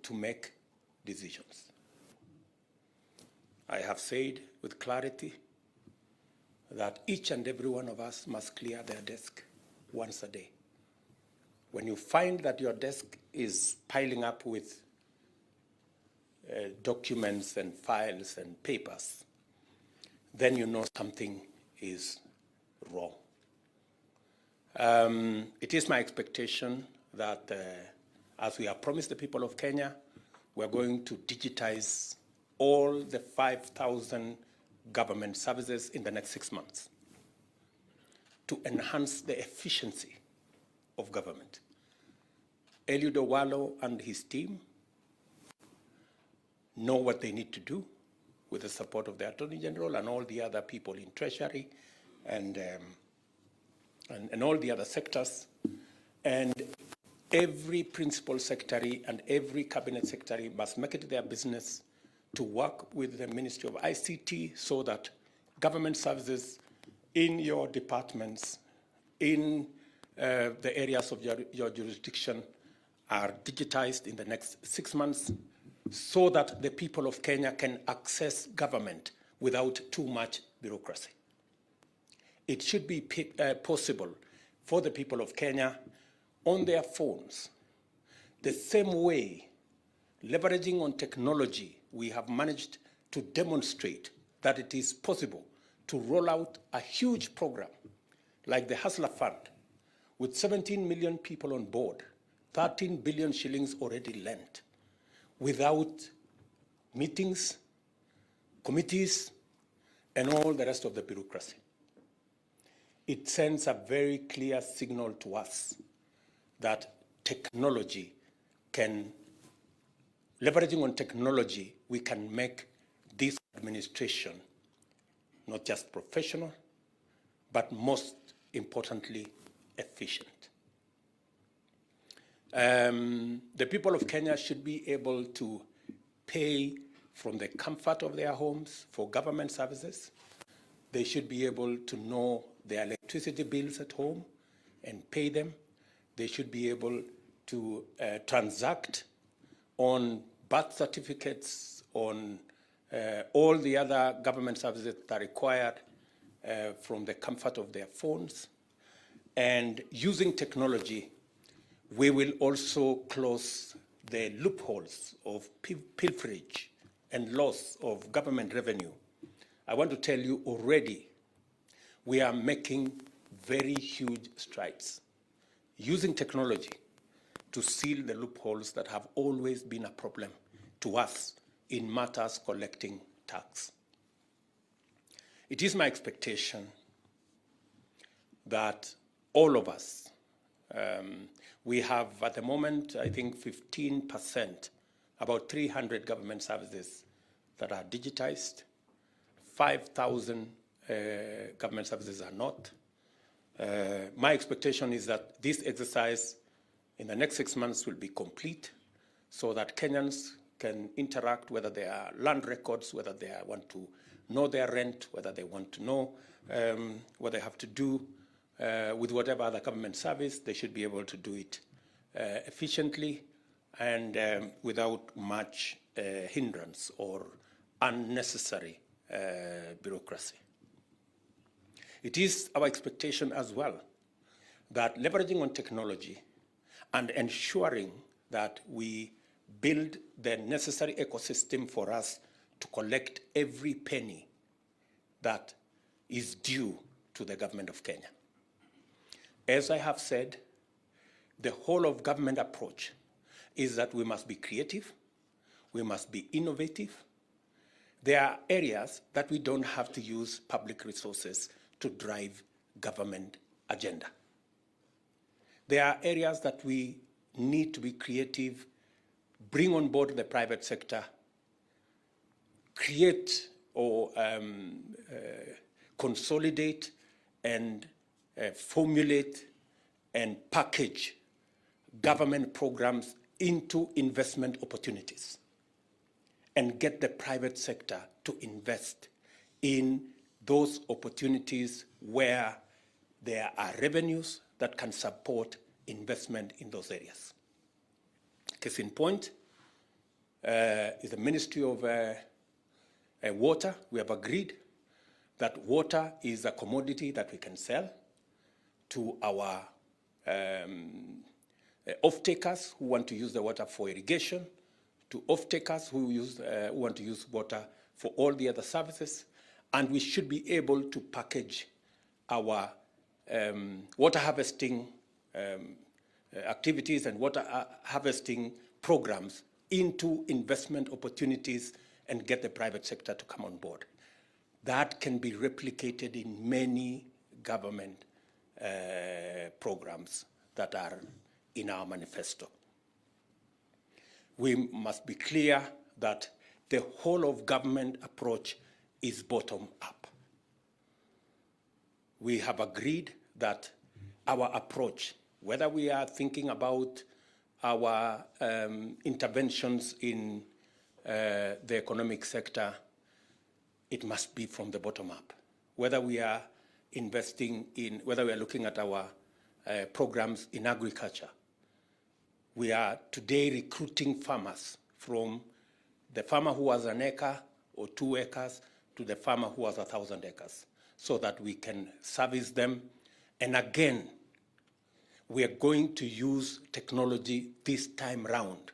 to make decisions. I have said with clarity that each and every one of us must clear their desk once a day. When you find that your desk is piling up with documents and files and papers, then you know something is wrong. It is my expectation that as we have promised the people of Kenya, we're going to digitize all the 5,000 government services in the next 6 months to enhance the efficiency of government. Eliud Owalo and his team know what they need to do with the support of the Attorney General and all the other people in Treasury and all the other sectors. And every principal secretary and every cabinet secretary must make it their business to work with the Ministry of ICT so that government services in your departments, in the areas of your jurisdiction are digitized in the next 6 months so that the people of Kenya can access government without too much bureaucracy. It should be possible for the people of Kenya on their phones, the same way, leveraging on technology, we have managed to demonstrate that it is possible to roll out a huge program like the Hustler Fund with 17 million people on board, 13 billion shillings already lent, without meetings, committees, and all the rest of the bureaucracy. It sends a very clear signal to us that technology can, leveraging on technology, we can make this administration not just professional, but most importantly, efficient. The people of Kenya should be able to pay from the comfort of their homes for government services. They should be able to know their electricity bills at home and pay them. They should be able to transact on birth certificates, on all the other government services that are required from the comfort of their phones. And using technology, we will also close the loopholes of pilferage and loss of government revenue. I want to tell you already, we are making very huge strides using technology to seal the loopholes that have always been a problem to us in matters collecting tax. It is my expectation that all of us, we have at the moment, I think 15%, about 300 government services that are digitized, 5,000 government services are not. My expectation is that this exercise in the next 6 months will be complete so that Kenyans can interact, whether they are land records, whether they want to know their rent, whether they want to know what they have to do with whatever other government service. They should be able to do it efficiently and without much hindrance or unnecessary bureaucracy. It is our expectation as well that leveraging on technology and ensuring that we build the necessary ecosystem for us to collect every penny that is due to the government of Kenya. As I have said, the whole of government approach is that we must be creative, we must be innovative. There are areas that we don't have to use public resources to drive government agenda. There are areas that we need to be creative, bring on board the private sector, create or consolidate and formulate and package government programs into investment opportunities and get the private sector to invest in those opportunities where there are revenues that can support investment in those areas. Case in point, is the Ministry of Water. We have agreed that water is a commodity that we can sell to our off-takers who want to use the water for irrigation, to off-takers who want to use water for all the other services, and we should be able to package our water harvesting activities and water harvesting programs into investment opportunities and get the private sector to come on board. That can be replicated in many government programs that are in our manifesto. We must be clear that the whole of government approach is bottom up. We have agreed that our approach, whether we are thinking about our interventions in the economic sector, it must be from the bottom up. Whether we are whether we are looking at our programs in agriculture, we are today recruiting farmers from the farmer who has an acre or 2 acres to the farmer who has 1,000 acres, so that we can service them. And again, we are going to use technology this time round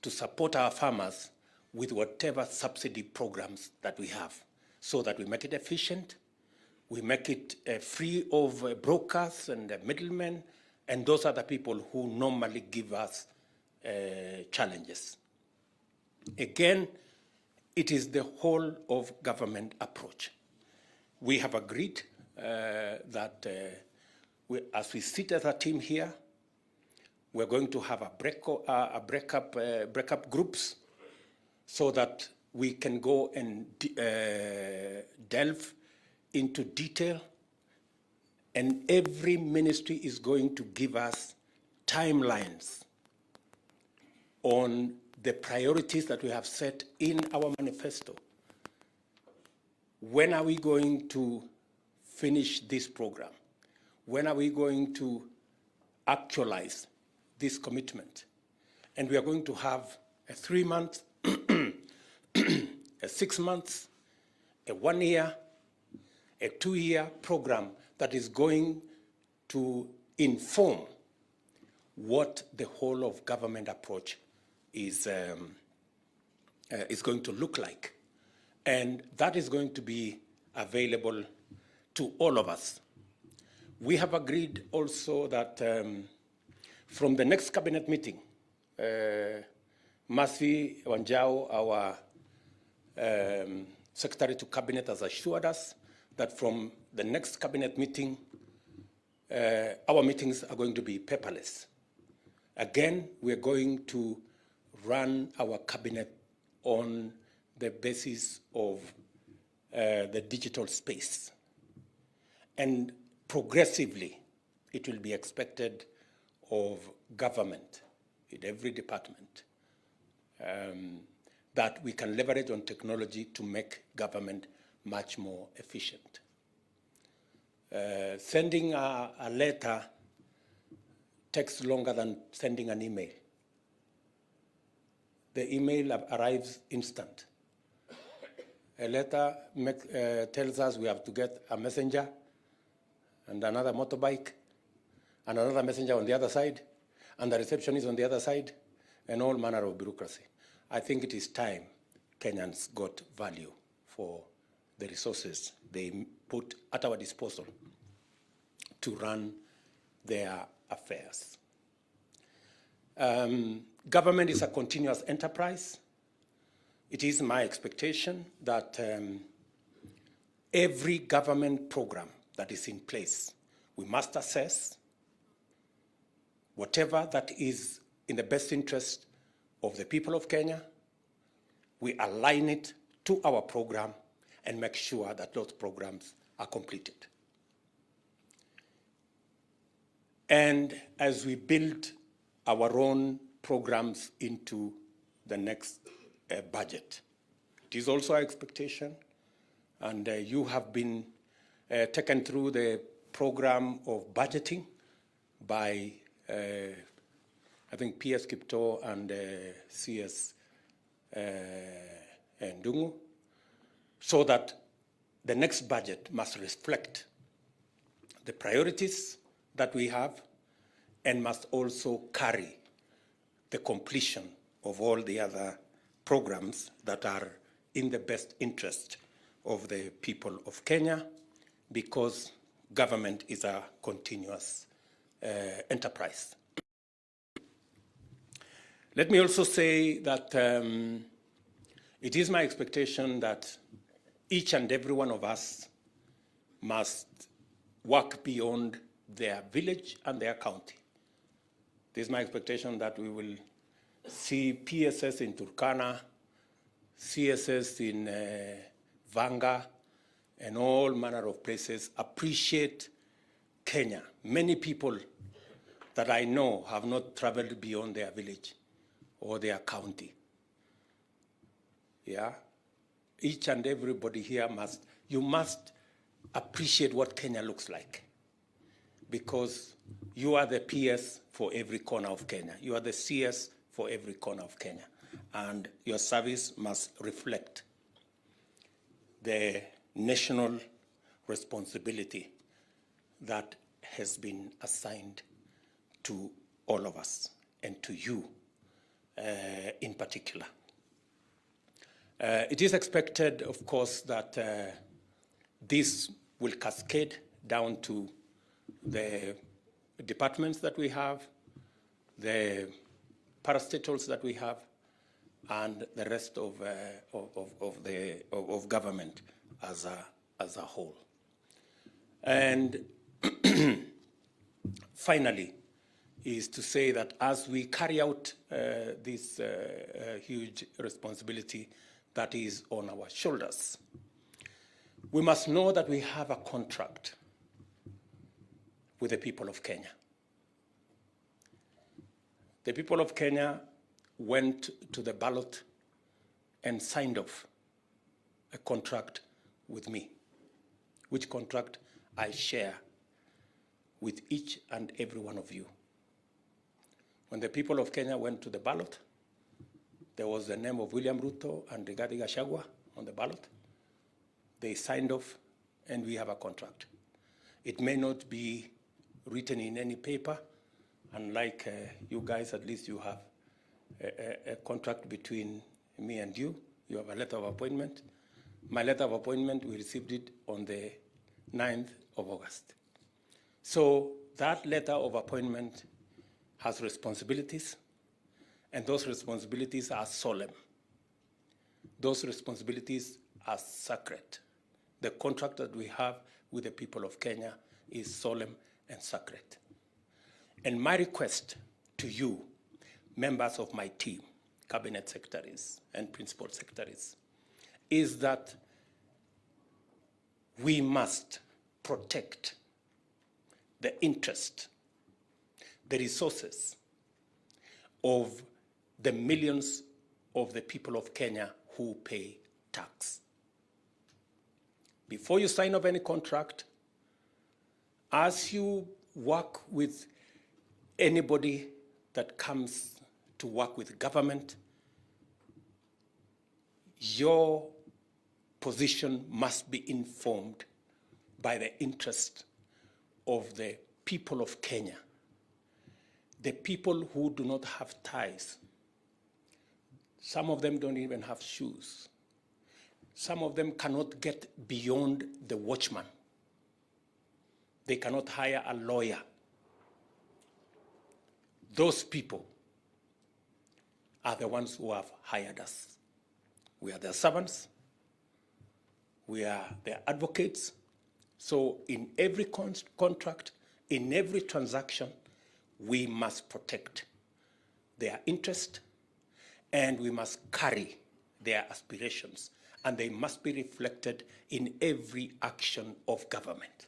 to support our farmers with whatever subsidy programs that we have, so that we make it efficient, we make it free of brokers and middlemen, and those are the people who normally give us challenges. Again, it is the whole of government approach. We have agreed that as we sit as a team here, we're going to have a breakup groups so that we can go and delve into detail, and every ministry is going to give us timelines on the priorities that we have set in our manifesto. When are we going to finish this program? When are we going to actualize this commitment? And we are going to have a 3 month, a 6 months, a 1 year, a 2 year program that is going to inform what the whole of government approach is going to look like. And that is going to be available to all of us. We have agreed also that from the next cabinet meeting, Mercy Wanjao, our Secretary to Cabinet, has assured us that from the next cabinet meeting, our meetings are going to be paperless. Again, we're going to run our cabinet on the basis of the digital space. And progressively, it will be expected of government in every department that we can leverage on technology to make government much more efficient. Sending a letter takes longer than sending an email. The email arrives instant. A letter tells us we have to get a messenger and another motorbike and another messenger on the other side, and the receptionist on the other side, and all manner of bureaucracy. I think it is time Kenyans got value for the resources they put at our disposal to run their affairs. Government is a continuous enterprise. It is my expectation that every government program that is in place, we must assess whatever that is in the best interest of the people of Kenya. We align it to our program and make sure that those programs are completed. And as we build our own programs into the next budget, it is also our expectation, and you have been taken through the program of budgeting by, I think, PS Kipto and CS Ndungu, so that the next budget must reflect the priorities that we have and must also carry the completion of all the other programs that are in the best interest of the people of Kenya, because government is a continuous enterprise. Let me also say that it is my expectation that each and every one of us must work beyond their village and their county. It is my expectation that we will see PSS in Turkana, CSS in Vanga, and all manner of places appreciate Kenya. Many people that I know have not traveled beyond their village or their county. Yeah? Each and everybody here must appreciate what Kenya looks like, because you are the PS for every corner of Kenya. You are the CS for every corner of Kenya. And your service must reflect the national responsibility that has been assigned to all of us, and to you in particular. It is expected, of course, that this will cascade down to the departments that we have, the parastatals that we have, and the rest of government as a whole. And finally, is to say that as we carry out this huge responsibility that is on our shoulders, we must know that we have a contract with the people of Kenya. The people of Kenya went to the ballot and signed off a contract with me, which contract I share with each and every one of you. When the people of Kenya went to the ballot, there was the name of William Ruto and Rigathi Gachagua on the ballot. They signed off, and we have a contract. It may not be written in any paper, unlike you guys. At least you have a contract between me and you. You have a letter of appointment. My letter of appointment, we received it on the 9th of August. So that letter of appointment has responsibilities, and those responsibilities are solemn. Those responsibilities are sacred. The contract that we have with the people of Kenya is solemn and sacred. And my request to you, members of my team, cabinet secretaries and principal secretaries, is that we must protect the interest, the resources of the millions of the people of Kenya who pay tax. Before you sign up any contract, as you work with anybody that comes to work with government, your position must be informed by the interest of the people of Kenya, the people who do not have ties. Some of them don't even have shoes. Some of them cannot get beyond the watchman. They cannot hire a lawyer. Those people are the ones who have hired us. We are their servants. We are their advocates. So in every contract, in every transaction, we must protect their interest, and we must carry their aspirations, and they must be reflected in every action of government.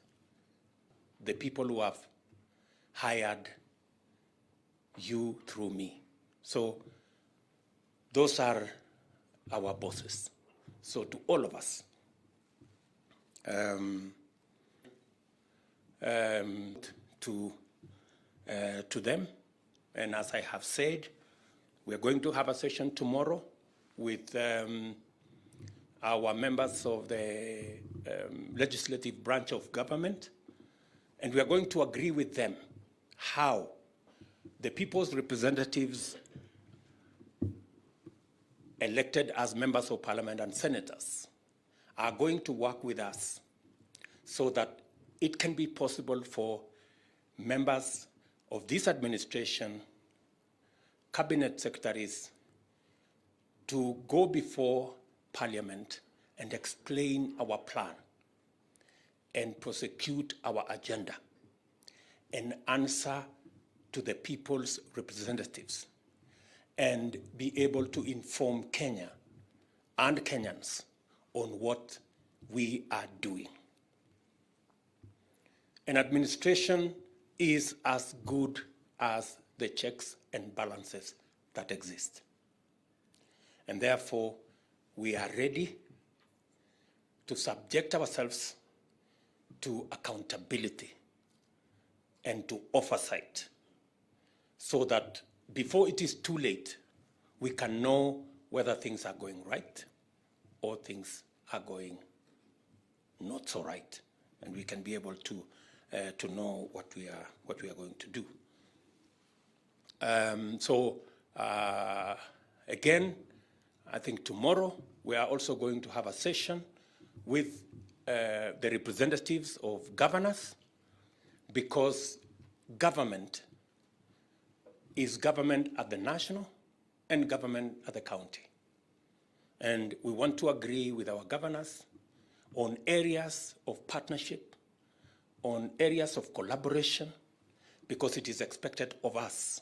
The people who have hired you through me. So those are our bosses. So to all of us, to them, and as I have said, we're going to have a session tomorrow with our members of the legislative branch of government, and we are going to agree with them how the people's representatives elected as members of parliament and senators are going to work with us so that it can be possible for members of this administration, cabinet secretaries, to go before Parliament and explain our plan and prosecute our agenda and answer to the people's representatives and be able to inform Kenya and Kenyans on what we are doing. An administration is as good as the checks and balances that exist. And therefore, we are ready to subject ourselves to accountability and to oversight so that before it is too late, we can know whether things are going right or things are going not so right, and we can be able to know what we are going to do. Again, I think tomorrow we are also going to have a session with the representatives of governors, because government is government at the national and government at the county. And we want to agree with our governors on areas of partnership, on areas of collaboration, because it is expected of us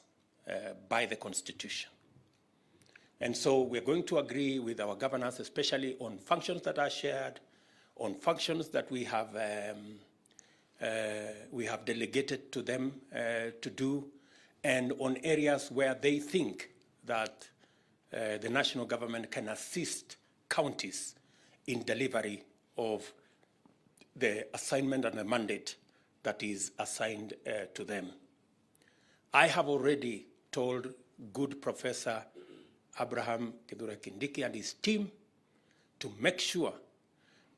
by the Constitution. And so we're going to agree with our governors, especially on functions that are shared, on functions that we have delegated to them to do, and on areas where they think that the national government can assist counties in delivery of the assignment and the mandate that is assigned to them. I have already told good Professor Abraham Kithure Kindiki and his team to make sure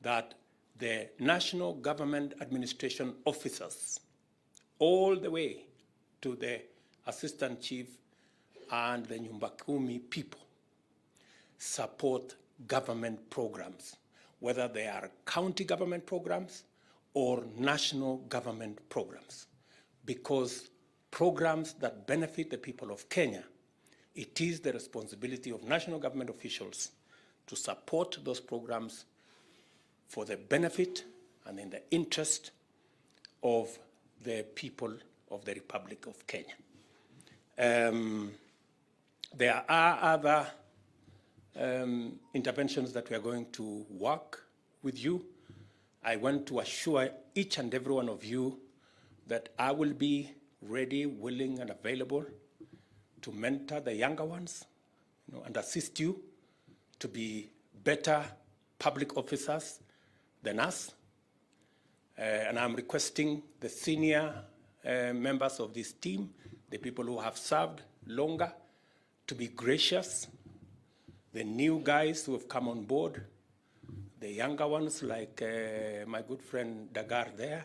that the national government administration officers, all the way to the assistant chief and the Nyumba Kumi people, support government programs, whether they are county government programs or national government programs, because programs that benefit the people of Kenya, it is the responsibility of national government officials to support those programs for the benefit and in the interest of the people of the Republic of Kenya. There are other interventions that we are going to work with you. I want to assure each and every one of you that I will be ready, willing, and available to mentor the younger ones, and assist you to be better public officers than us. And I'm requesting the senior members of this team, the people who have served longer, to be gracious. The new guys who have come on board, the younger ones like my good friend Dagar there,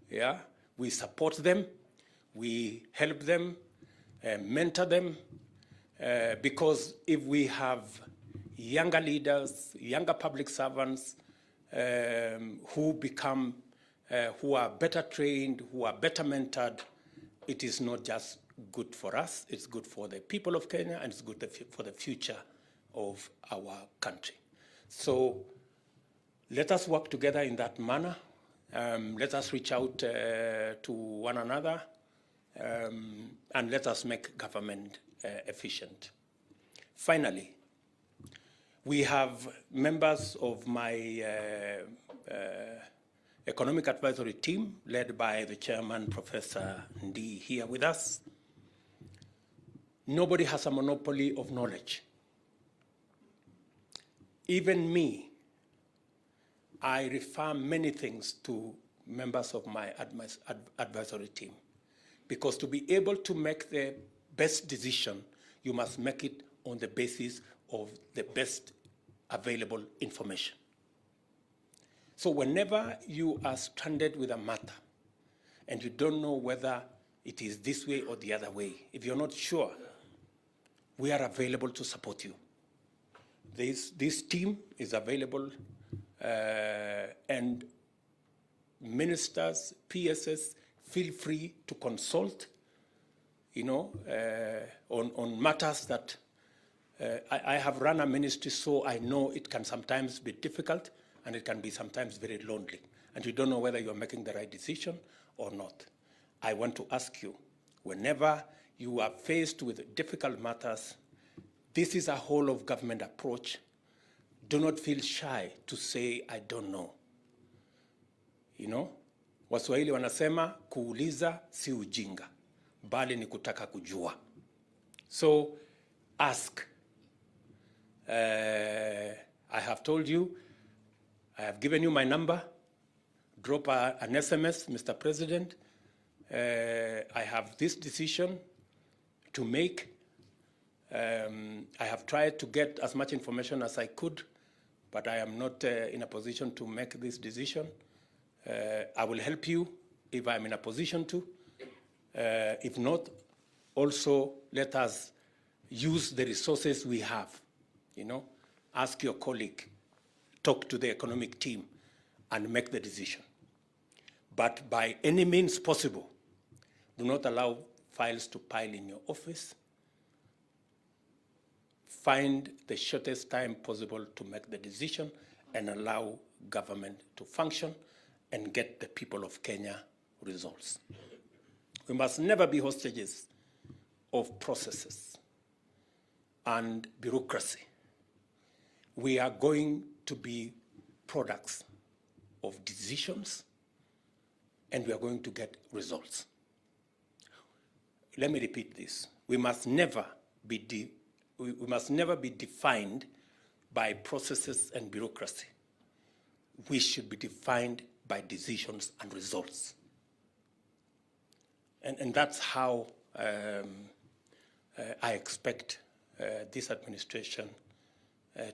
yeah, we support them, we help them, mentor them, because if we have younger leaders, younger public servants who are better trained, who are better mentored, it is not just good for us, it's good for the people of Kenya, and it's good for the future of our country. So let us work together in that manner. Let us reach out to one another, and let us make government efficient. Finally, we have members of my economic advisory team, led by the chairman, Professor Ndi, here with us. Nobody has a monopoly of knowledge. Even me, I refer many things to members of my advisory team, because to be able to make the best decision, you must make it on the basis of the best available information. So whenever you are stranded with a matter and you don't know whether it is this way or the other way, if you're not sure, we are available to support you. This team is available, and ministers, PSS, feel free to consult, on matters that I have run a ministry, so I know it can sometimes be difficult and it can be sometimes very lonely, and you don't know whether you're making the right decision or not. I want to ask you, whenever you are faced with difficult matters, this is a whole of government approach. Do not feel shy to say, I don't know. Waswahili wanasema kuuliza si ujinga, bali ni kutaka kujua. So ask. I have told you, I have given you my number. Drop an SMS, Mr. President. I have this decision to make. I have tried to get as much information as I could, but I am not in a position to make this decision. I will help you if I'm in a position to. If not, also let us use the resources we have. Ask your colleague, talk to the economic team, and make the decision. But by any means possible, do not allow files to pile in your office. Find the shortest time possible to make the decision and allow government to function and get the people of Kenya results. We must never be hostages of processes and bureaucracy. We are going to be products of decisions, and we are going to get results. Let me repeat this. We must never be defined by processes and bureaucracy. We should be defined by decisions and results. And that's how I expect this administration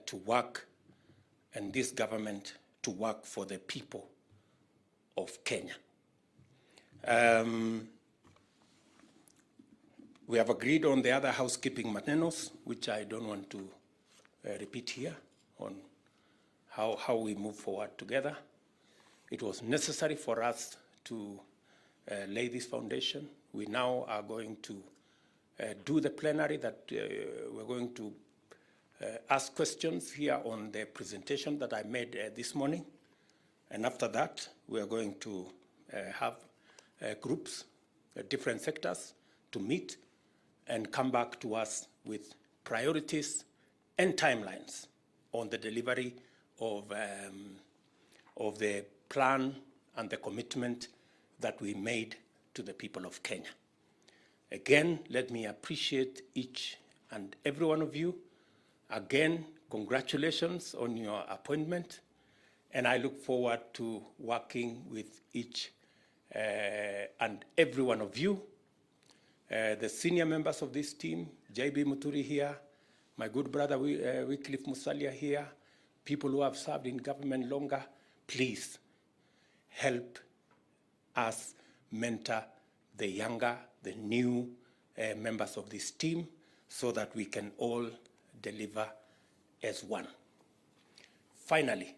to work, and this government to work for the people of Kenya. We have agreed on the other housekeeping matters, which I don't want to repeat here, on how we move forward together. It was necessary for us to lay this foundation. We now are going to do the plenary that we're going to ask questions here on the presentation that I made this morning. And after that, we are going to have groups, different sectors, to meet and come back to us with priorities and timelines on the delivery of the plan and the commitment that we made to the people of Kenya. Again, let me appreciate each and every one of you. Again, congratulations on your appointment, and I look forward to working with each and every one of you. The senior members of this team, JB Muturi here, my good brother Wycliffe Musalia here, people who have served in government longer, please help us mentor the younger, the new members of this team, so that we can all deliver as one. Finally,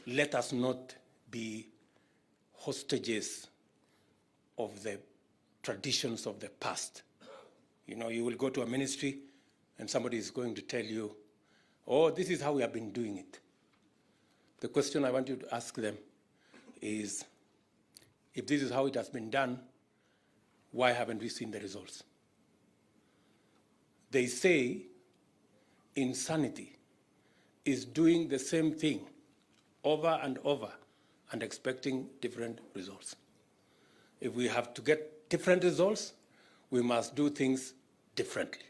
let us not be hostages of the traditions of the past. You will go to a ministry and somebody is going to tell you, oh, this is how we have been doing it. The question I want you to ask them is, if this is how it has been done, why haven't we seen the results? They say insanity is doing the same thing over and over and expecting different results. If we have to get different results, we must do things differently.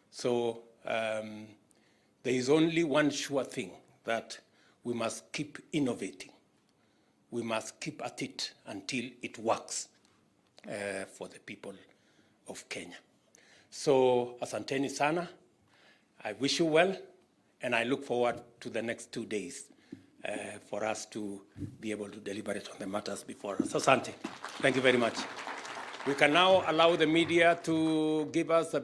So there is only one sure thing, that we must keep innovating. We must keep at it until it works for the people of Kenya. So asanteni sana. I wish you well, and I look forward to the next 2 days for us to be able to deliberate on the matters before us. Asante. Thank you very much. We can now allow the media to give us a